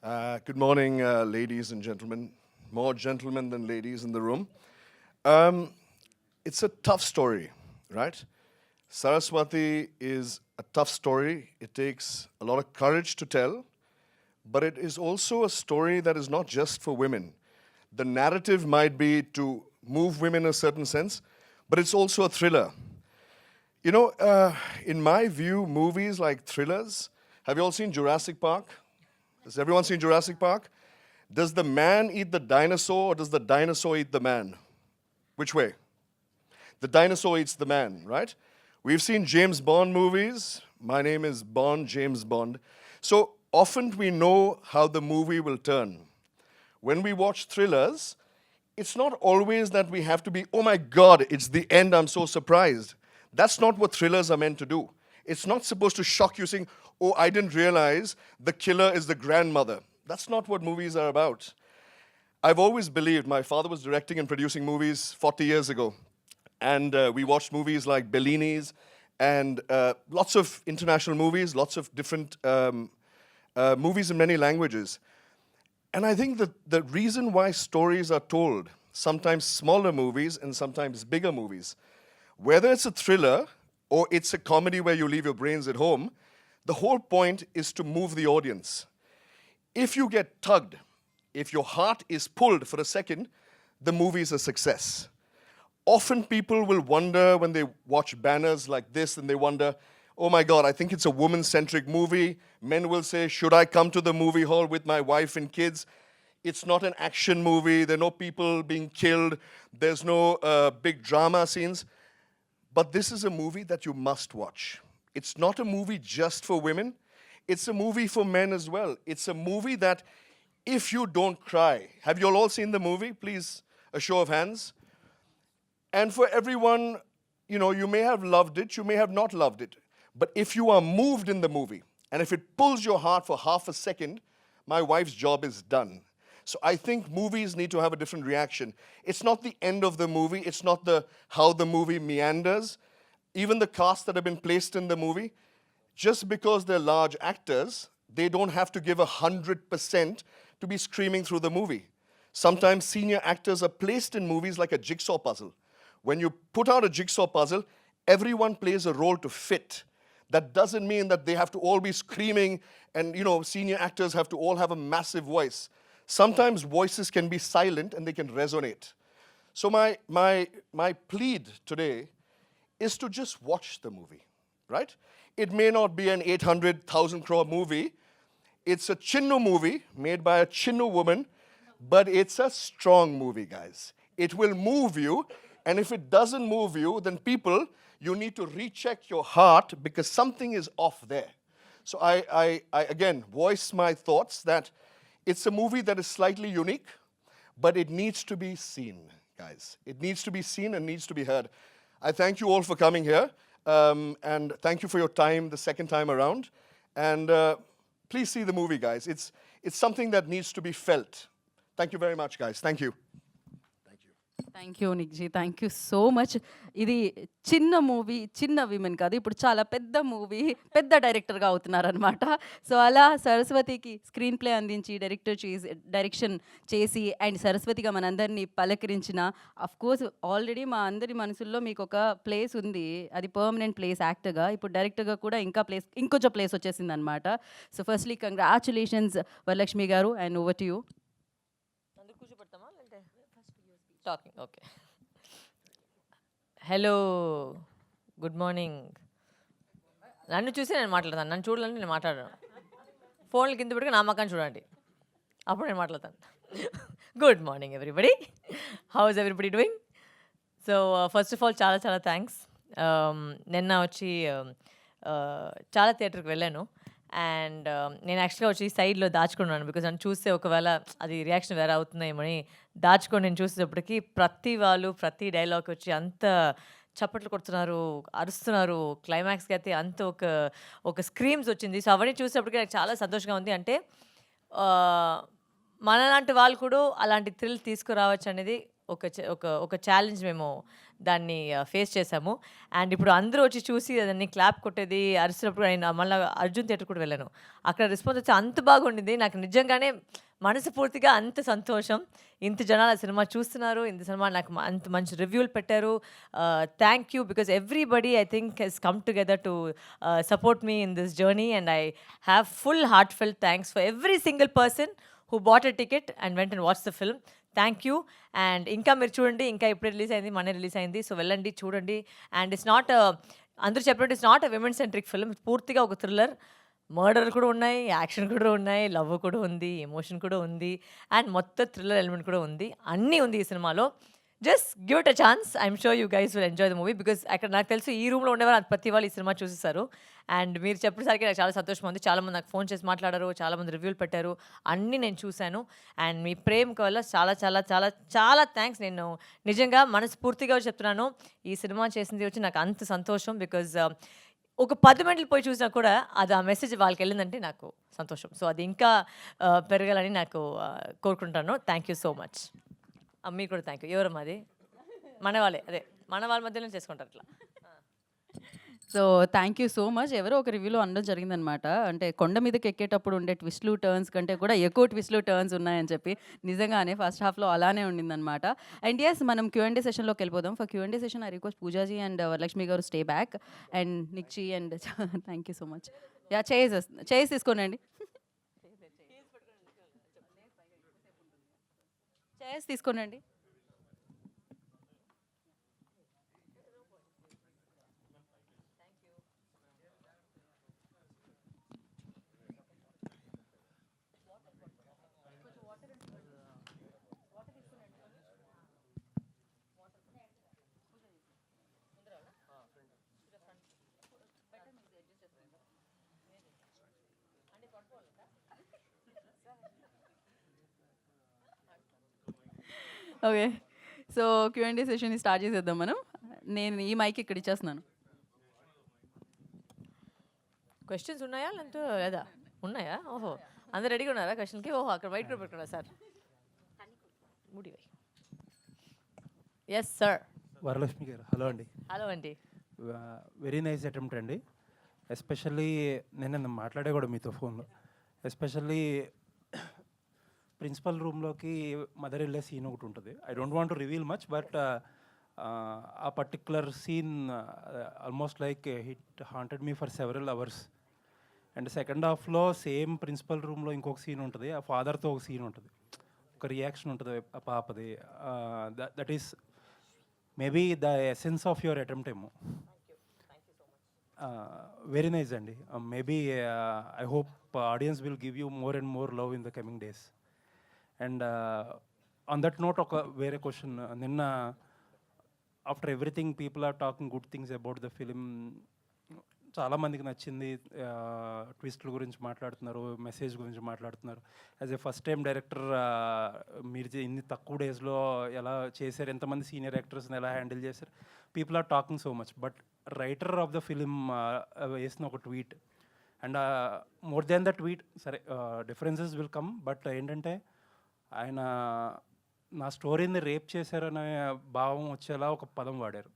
Good morning, ladies and gentlemen. More gentlemen than ladies in the room. Um, it's a tough story, right? Saraswati is a tough story. It takes a lot of courage to tell, but it is also a story that is not just for women. The narrative might be to move women in a certain sense, but it's also a thriller. In my view, movies like thrillers, have you all seen Jurassic Park? Has everyone seen Jurassic Park? Does the man eat the dinosaur or does the dinosaur eat the man? Which way? The dinosaur eats the man, right? We've seen James Bond movies. My name is Bond, James Bond. So often we know how the movie will turn. When we watch thrillers, it's not always that we have to be, oh my God, it's the end, I'm so surprised. That's not what thrillers are meant to do. It's not supposed to shock you saying, oh, I didn't realize the killer is the grandmother. That's not what movies are about. I've always believed, my father was directing and producing movies 40 years ago. And we watched movies like Bellini's and lots of international movies, lots of different movies in many languages. And I think that the reason why stories are told, sometimes smaller movies and sometimes bigger movies, whether it's a thriller or it's a comedy where you leave your brains at home, the whole point is to move the audience. If you get tugged, if your heart is pulled for a second, the movie is a success. Often people will wonder when they watch banners like this and they wonder, oh my God, I think it's a woman-centric movie. Men will say, should I come to the movie hall with my wife and kids? It's not an action movie. There are no people being killed. There's no big drama scenes. But this is a movie that you must watch. It's not a movie just for women. It's a movie for men as well. It's a movie that if you don't cry, have you all seen the movie? Please, a show of hands. And for everyone, you may have loved it, you may have not loved it. But if you are moved in the movie, and if it pulls your heart for half a second, my wife's job is done. So I think movies need to have a different reaction. It's not the end of the movie, it's not how the movie meanders. Even the cast that have been placed in the movie, just because they're large actors, they don't have to give 100% to be screaming through the movie. Sometimes senior actors are placed in movies like a jigsaw puzzle. When you put out a jigsaw puzzle, everyone plays a role to fit. That doesn't mean that they have to all be screaming and, senior actors have to all have a massive voice. Sometimes voices can be silent and they can resonate. So my plead today is to just watch the movie, right? It may not be an 800,000 crore movie. It's a Chinnu movie made by a Chinnu woman, but it's a strong movie, guys. It will move you, and if it doesn't move you, then you need to recheck your heart because something is off there. So I again voice my thoughts that it's a movie that is slightly unique, but it needs to be seen, guys. It needs to be seen and needs to be heard. I thank you all for coming here, and thank you for your time the second time around. And please see the movie, guys. It's something that needs to be felt. Thank you very much, guys. Thank you. Thank you నిక్జీ, thank you so much. ఇది చిన్న movie, చిన్న women కాదు, ఇప్పుడు చాలా పెద్ద movie, పెద్ద డైరెక్టర్గా అవుతున్నారనమాట. సో అలా సరస్వతికి స్క్రీన్ ప్లే అందించి డైరెక్షన్ చేసి అండ్ సరస్వతిగా మనందరినీ పలకరించిన, అఫ్ కోర్స్ ఆల్రెడీ మా అందరి మనసుల్లో మీకు ఒక ప్లేస్ ఉంది, అది పర్మనెంట్ ప్లేస్ యాక్టర్గా. ఇప్పుడు డైరెక్టర్గా కూడా ఇంకొంచెం ప్లేస్ వచ్చేసింది అనమాట. సో ఫస్ట్లీ కంగ్రాచులేషన్స్ వరలక్ష్మి గారు, and over to you. Talking okay. Hello, good morning. నన్ను చూసి నేను మాట్లాడతాను, నన్ను చూడాలని నేను మాట్లాడను. ఫోన్లు కింద పెట్టుకుని నా మకాన్ని చూడండి, అప్పుడు నేను మాట్లాడతాను. Good morning everybody, how is everybody doing? So first of all చాలా చాలా థ్యాంక్స్. నిన్న వచ్చి చాలా థియేటర్కి వెళ్ళాను, అండ్ నేను యాక్చువల్గా వచ్చి సైడ్లో దాచుకున్నాను బికాజ్ నన్ను చూస్తే ఒకవేళ అది రియాక్షన్ వేరే అవుతుందేమని దాచుకొని నేను చూసేటప్పటికి ప్రతి డైలాగ్ వచ్చి అంత చప్పట్లు కొడుతున్నారు, అరుస్తున్నారు. క్లైమాక్స్కి అయితే అంత ఒక స్క్రీమ్స్ వచ్చింది. సో అవన్నీ చూసేటప్పటికి నాకు చాలా సంతోషంగా ఉంది. అంటే మనలాంటి వాళ్ళు కూడా అలాంటి థ్రిల్ తీసుకురావచ్చు అనేది ఒక ఛాలెంజ్ మేము దాన్ని ఫేస్ చేశాము. అండ్ ఇప్పుడు అందరూ వచ్చి చూసి దాన్ని క్లాప్ కొట్టేది, అరిసినప్పుడు నేను మళ్ళీ అర్జున్ థియేటర్ కూడా వెళ్ళాను. అక్కడ రెస్పాన్స్ వచ్చి అంత బాగుండింది. నాకు నిజంగానే మనస్ఫూర్తిగా అంత సంతోషం. ఇంత జనాలు ఆ సినిమా చూస్తున్నారు, ఇంత సినిమా నాకు అంత మంచి రివ్యూలు పెట్టారు. Thank you because everybody I think he's come together to support me in this journey and I have full heartfelt thanks for every single person who bought a ticket and went and watched the film. Thank you. And ఇంకా మీరు చూడండి, ఇంకా ఇప్పుడే release అయింది, మొన్నే release అయింది. So వెళ్ళండి, చూడండి. అండ్ ఇట్స్ నాట్ అందరూ చెప్పినట్టు it's not a women centric film. పూర్తిగా ఒక థ్రిల్లర్, మర్డర్ కూడా ఉన్నాయి, యాక్షన్ కూడా ఉన్నాయి, లవ్ కూడా ఉంది, ఎమోషన్ కూడా ఉంది, అండ్ మొత్తం థ్రిల్లర్ ఎలిమెంట్ కూడా ఉంది. అన్నీ ఉంది ఈ సినిమాలో. Just give it a chance. I'm sure you guys will enjoy the movie because అక్కడ నాకు తెలుసు ఈ రూమ్లో ఉండేవారు ప్రతి వాళ్ళు ఈ సినిమా చూసేసారు. అండ్ మీరు చెప్పేసరికి నాకు చాలా సంతోషం ఉంది. చాలామంది నాకు ఫోన్ చేసి మాట్లాడారు, చాలామంది రివ్యూలు పెట్టారు, అన్నీ నేను చూశాను. అండ్ మీ ప్రేమకు వల్ల చాలా చాలా చాలా చాలా థ్యాంక్స్. నేను నిజంగా మనస్ఫూర్తిగా చెప్తున్నాను, ఈ సినిమా చేసింది వచ్చి నాకు అంత సంతోషం. బికాజ్ ఒక 10 మినిట్లు పోయి చూసినా కూడా అది ఆ మెసేజ్ వాళ్ళకి వెళ్ళిందంటే నాకు సంతోషం. సో అది ఇంకా పెరగాలని నాకు కోరుకుంటాను. Thank you so much. మీకు కూడా థ్యాంక్ యూ. ఎవరమ్మా అది? మన వాళ్ళే, అదే మన వాళ్ళ మధ్యలో చేసుకుంటారు అట్లా. So thank you so much. ఎవరో ఒక రివ్యూలో అనడం జరిగిందనమాట, అంటే కొండ మీదకి ఎక్కేటప్పుడు ఉండే ట్విస్ట్లు టర్న్స్ కంటే కూడా ఎక్కువ ట్విస్ట్లు టర్న్స్ ఉన్నాయని చెప్పి. నిజంగానే ఫస్ట్ హాఫ్లో అలానే ఉండిందనమాట. అండ్ ఎస్, మనం Q&A సెషన్లోకి వెళ్ళిపోదాం. For Q&A session I request Poojaji and Varalakshmi గారు స్టే బ్యాక్, అండ్ నిక్చి and thank you so much. Yeah, chairs తీసుకోనండి, చైర్స్ తీసుకోనండి. Okay, so Q&A session start చేసేద్దాం మనం. నేను ఈ మైక్ ఇక్కడ ఇచ్చేస్తున్నాను. క్వశ్చన్స్ ఉన్నాయా లేదా? ఉన్నాయా? ఓహో, అందరు రెడీగా ఉన్నారా క్వశ్చన్కి? ఓహో, అక్కడ వైట్ పేపర్ పెట్టుకున్నా సార్. ముడివై. Yes sir. వరలక్ష్మి గారు, హలో అండి. హలో అండి. వెరీ నైస్ అటెంప్ట్ అండి. ఎస్పెషల్లీ నేను మాట్లాడే కూడా మీతో ఫోన్లో, ఎస్పెషల్లీ ప్రిన్సిపల్ రూమ్లోకి మదర్ వెళ్ళే సీన్ ఒకటి ఉంటుంది. I don't want to reveal much, but ఆ particular scene almost like hit haunted me for several hours. And second హాఫ్లో సేమ్ ప్రిన్సిపల్ రూమ్లో ఇంకొక సీన్ ఉంటుంది, ఆ ఫాదర్తో ఒక సీన్ ఉంటుంది, ఒక రియాక్షన్ ఉంటుంది ఆ పాపది. That is maybe the essence of your attempt ఏమో. వెరీ నైస్ అండి. Maybe I hope audience will give you more and more love in the coming days. And on that note ఒక వేరే question. నిన్న after everything people are talking good things about the film. చాలామందికి నచ్చింది, ట్విస్ట్ల గురించి మాట్లాడుతున్నారు, message గురించి మాట్లాడుతున్నారు. As a first time director మీరు ఇన్ని తక్కువ డేస్లో ఎలా చేశారు, ఎంతమంది సీనియర్ యాక్టర్స్ని ఎలా హ్యాండిల్ చేశారు, people are talking so much. But writer of the film వేసిన ఒక tweet, and more than the tweet, సరే డిఫరెన్సెస్ విల్ కమ్, బట్ ఏంటంటే ఆయన నా స్టోరీని రేప్ చేశారనే భావం వచ్చేలా ఒక పదం వాడారు.